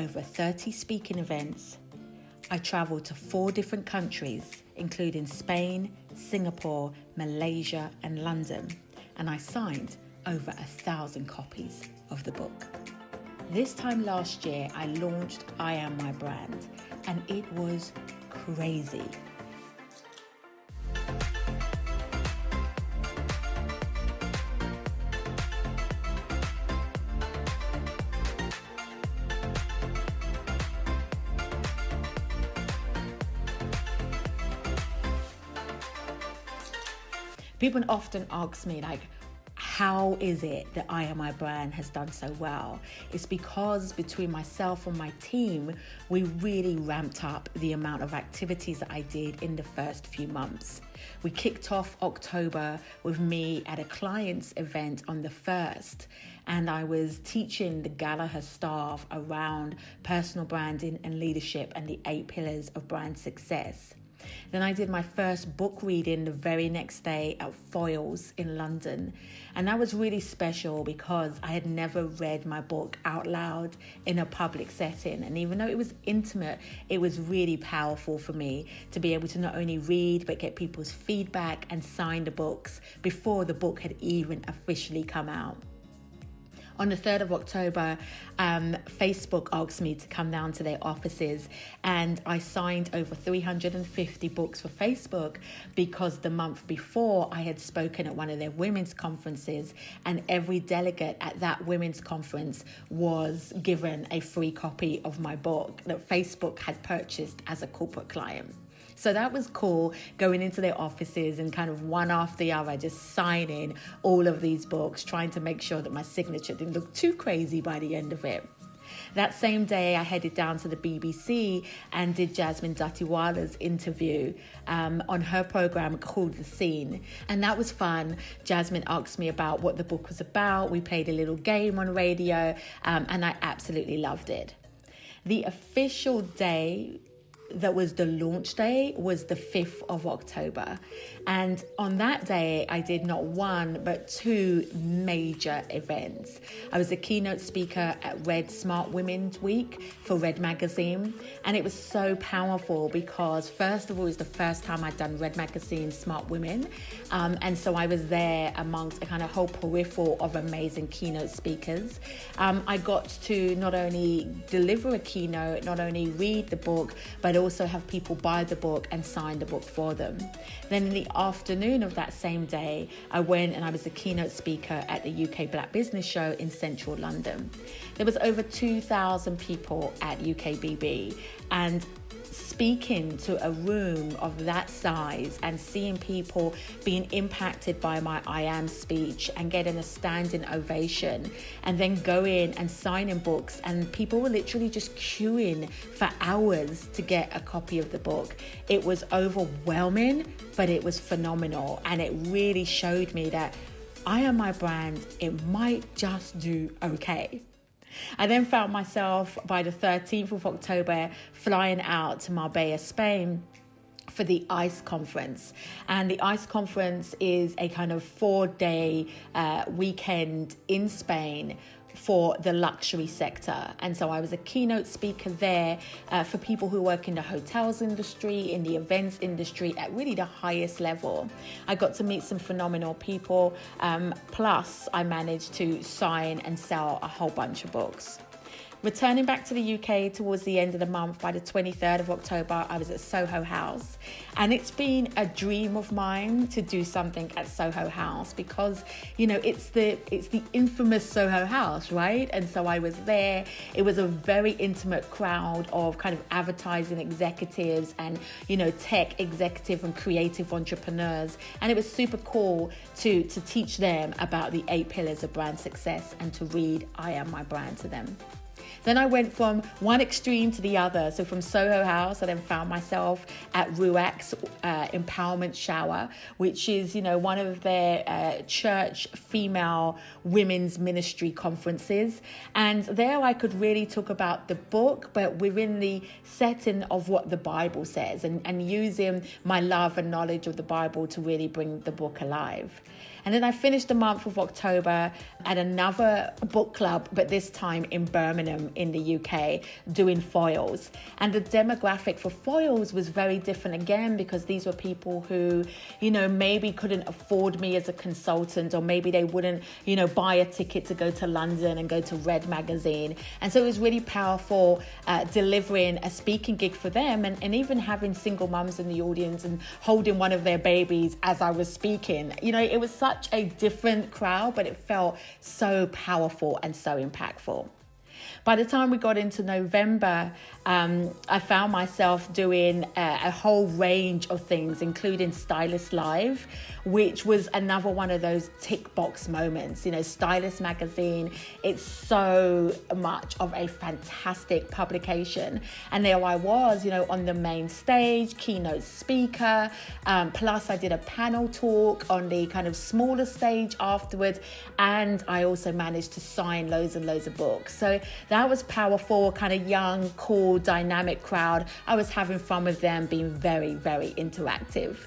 over 30 speaking events. I traveled to 4 different countries, including Spain, Singapore, Malaysia, and London, and I signed over 1,000 copies of the book. This time last year, I launched I Am My Brand, and it was crazy. People often ask me, like, how is it that I Am My Brand has done so well? It's because between myself and my team, we really ramped up the amount of activities that I did in the first few months. We kicked off October with me at a client's event on the 1st, and I was teaching the Gallagher staff around personal branding and leadership and the 8 pillars of brand success. Then I did my first book reading the very next day at Foyles in London. And that was really special because I had never read my book out loud in a public setting. And even though it was intimate, it was really powerful for me to be able to not only read, but get people's feedback and sign the books before the book had even officially come out. On the 3rd of October, Facebook asked me to come down to their offices, and I signed over 350 books for Facebook because the month before I had spoken at one of their women's conferences, and every delegate at that women's conference was given a free copy of my book that Facebook had purchased as a corporate client. So that was cool, going into their offices and kind of one after the other, just signing all of these books, trying to make sure that my signature didn't look too crazy by the end of it. That same day, I headed down to the BBC and did Jasmine Datiwala's interview on her program called The Scene. And that was fun. Jasmine asked me about what the book was about. We played a little game on radio, and I absolutely loved it. The official day that was the launch day was the 5th of October. And on that day, I did not one, but 2 major events. I was a keynote speaker at Red Smart Women's Week for Red Magazine. And it was so powerful because, first of all, it was the first time I'd done Red Magazine Smart Women. And so I was there amongst a kind of whole peripheral of amazing keynote speakers. I got to not only deliver a keynote, not only read the book, but also have people buy the book and sign the book for them. Then in the afternoon of that same day, I went and I was a keynote speaker at the UK Black Business Show in central London. There was over 2,000 people at UKBB, and speaking to a room of that size and seeing people being impacted by my I Am speech and getting a standing ovation, and then going and signing books, and people were literally just queuing for hours to get a copy of the book. It was overwhelming, but it was phenomenal, and it really showed me that I Am My Brand, it might just do okay. I then found myself by the 13th of October flying out to Marbella, Spain for the ICE conference. And the ICE conference is a kind of 4-day weekend in Spain for the luxury sector. And so I was a keynote speaker there for people who work in the hotels industry, in the events industry at really the highest level. I got to meet some phenomenal people. Plus I managed to sign and sell a whole bunch of books. Returning back to the UK towards the end of the month, by the 23rd of October, I was at Soho House. And it's been a dream of mine to do something at Soho House because, you know, it's the infamous Soho House, right? And so I was there. It was a very intimate crowd of kind of advertising executives and, you know, tech executive and creative entrepreneurs. And it was super cool to teach them about the 8 pillars of brand success and to read I Am My Brand to them. Then I went from one extreme to the other. So from Soho House, I then found myself at Ruach's Empowerment Shower, which is, you know, one of their church female women's ministry conferences. And there I could really talk about the book, but within the setting of what the Bible says and using my love and knowledge of the Bible to really bring the book alive. And then I finished the month of October at another book club, but this time in Birmingham in the UK, doing foils. And the demographic for foils was very different again, because these were people who, maybe couldn't afford me as a consultant, or maybe they wouldn't, buy a ticket to go to London and go to Red Magazine. And so it was really powerful delivering a speaking gig for them, and even having single mums in the audience and holding one of their babies as I was speaking. It was such a different crowd, but it felt so powerful and so impactful. By the time we got into November, I found myself doing a whole range of things, including Stylist Live, which was another one of those tick box moments. Stylist Magazine, it's so much of a fantastic publication. And there I was, on the main stage, keynote speaker. Plus I did a panel talk on the kind of smaller stage afterwards. And I also managed to sign loads and loads of books. So that was powerful, kind of young, cool, dynamic crowd. I was having fun with them, being very, very interactive.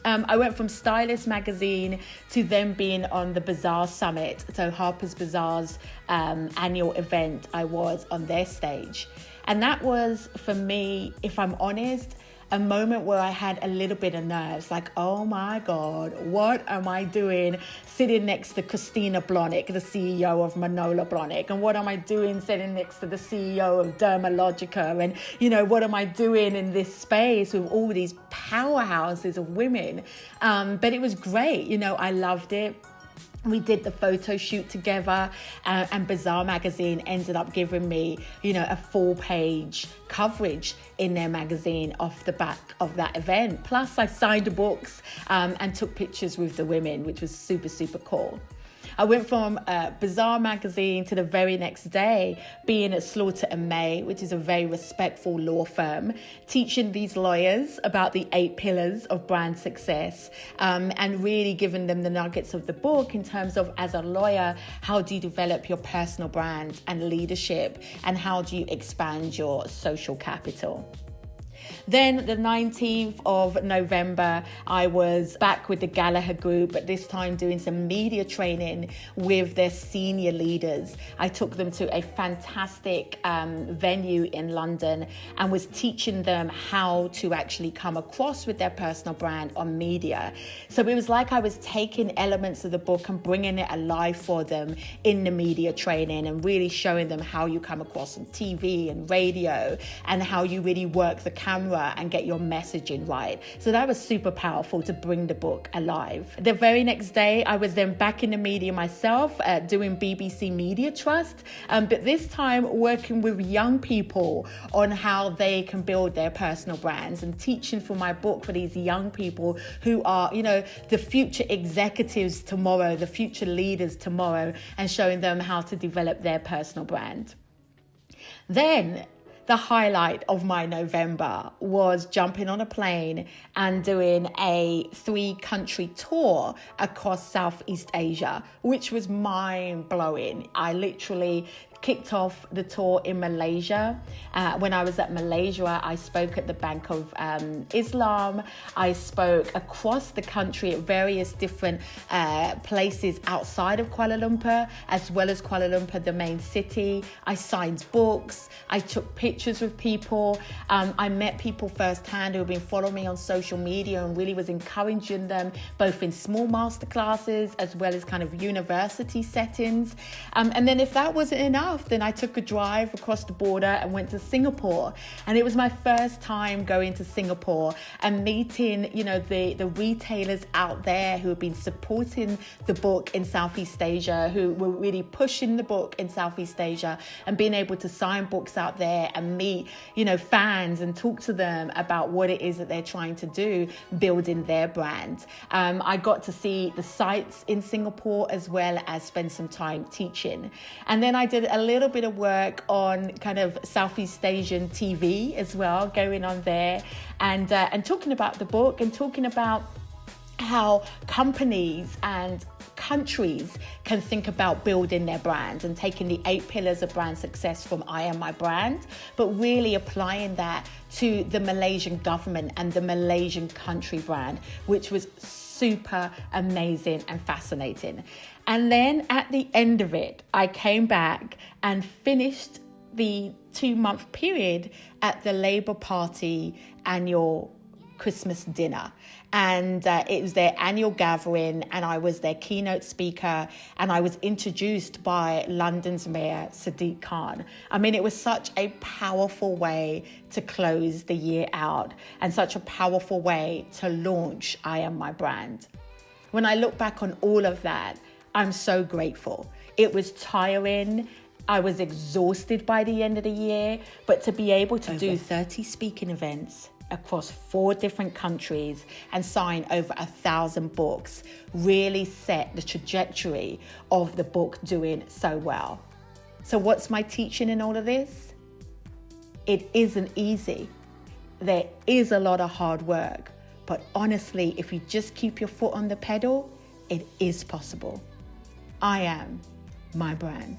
I went from Stylist Magazine to them being on the BAZAR Summit. So Harper's Bazaar's annual event, I was on their stage. And that was, for me, if I'm honest, a moment where I had a little bit of nerves, like, oh my God, what am I doing sitting next to Christina Blahnik, the CEO of Manola Blahnik? And what am I doing sitting next to the CEO of Dermalogica? And, what am I doing in this space with all these powerhouses of women? But it was great. I loved it. We did the photo shoot together, and BAZAR Magazine ended up giving me, a full page coverage in their magazine off the back of that event. Plus I signed the books and took pictures with the women, which was super, super cool. I went from BAZAR Magazine to the very next day being at Slaughter and May, which is a very respectful law firm, teaching these lawyers about the 8 pillars of brand success, and really giving them the nuggets of the book in terms of, as a lawyer, how do you develop your personal brand and leadership, and how do you expand your social capital. Then the 19th of November, I was back with the Gallagher Group, but this time doing some media training with their senior leaders. I took them to a fantastic venue in London and was teaching them how to actually come across with their personal brand on media. So it was like I was taking elements of the book and bringing it alive for them in the media training, and really showing them how you come across on TV and radio, and how you really work the camera and get your messaging right. So that was super powerful to bring the book alive. The very next day, I was then back in the media myself, doing BBC Media Trust, but this time working with young people on how they can build their personal brands, and teaching for my book for these young people who are, the future executives tomorrow, the future leaders tomorrow, and showing them how to develop their personal brand. Then the highlight of my November was jumping on a plane and doing a 3-country tour across Southeast Asia, which was mind-blowing. I literally kicked off the tour in Malaysia. When I was at Malaysia, I spoke at the Bank of Islam. I spoke across the country at various different places outside of Kuala Lumpur, as well as Kuala Lumpur, the main city. I signed books. I took pictures with people. I met people firsthand who have been following me on social media, and really was encouraging them both in small masterclasses as well as kind of university settings. And then if that wasn't enough, then I took a drive across the border and went to Singapore. And it was my first time going to Singapore and meeting, the retailers out there who have been supporting the book in Southeast Asia, who were really pushing the book in Southeast Asia, and being able to sign books out there and meet, fans and talk to them about what it is that they're trying to do, building their brand. I got to see the sites in Singapore, as well as spend some time teaching. And then I did a little bit of work on kind of Southeast Asian TV as well, going on there and talking about the book, and talking about how companies and countries can think about building their brand, and taking the 8 pillars of brand success from I Am My Brand, but really applying that to the Malaysian government and the Malaysian country brand, which was super amazing and fascinating. And then at the end of it, I came back and finished the 2-month period at the Labour Party annual Christmas dinner. And it was their annual gathering, and I was their keynote speaker, and I was introduced by London's Mayor Sadiq Khan. I mean, it was such a powerful way to close the year out and such a powerful way to launch I Am My Brand. When I look back on all of that, I'm so grateful. It was tiring. I was exhausted by the end of the year, but to be able to do 30 speaking events across 4 different countries and sign over 1,000 books really set the trajectory of the book doing so well. So what's my teaching in all of this? It isn't easy. There is a lot of hard work, but honestly, if you just keep your foot on the pedal, it is possible. I am my brand.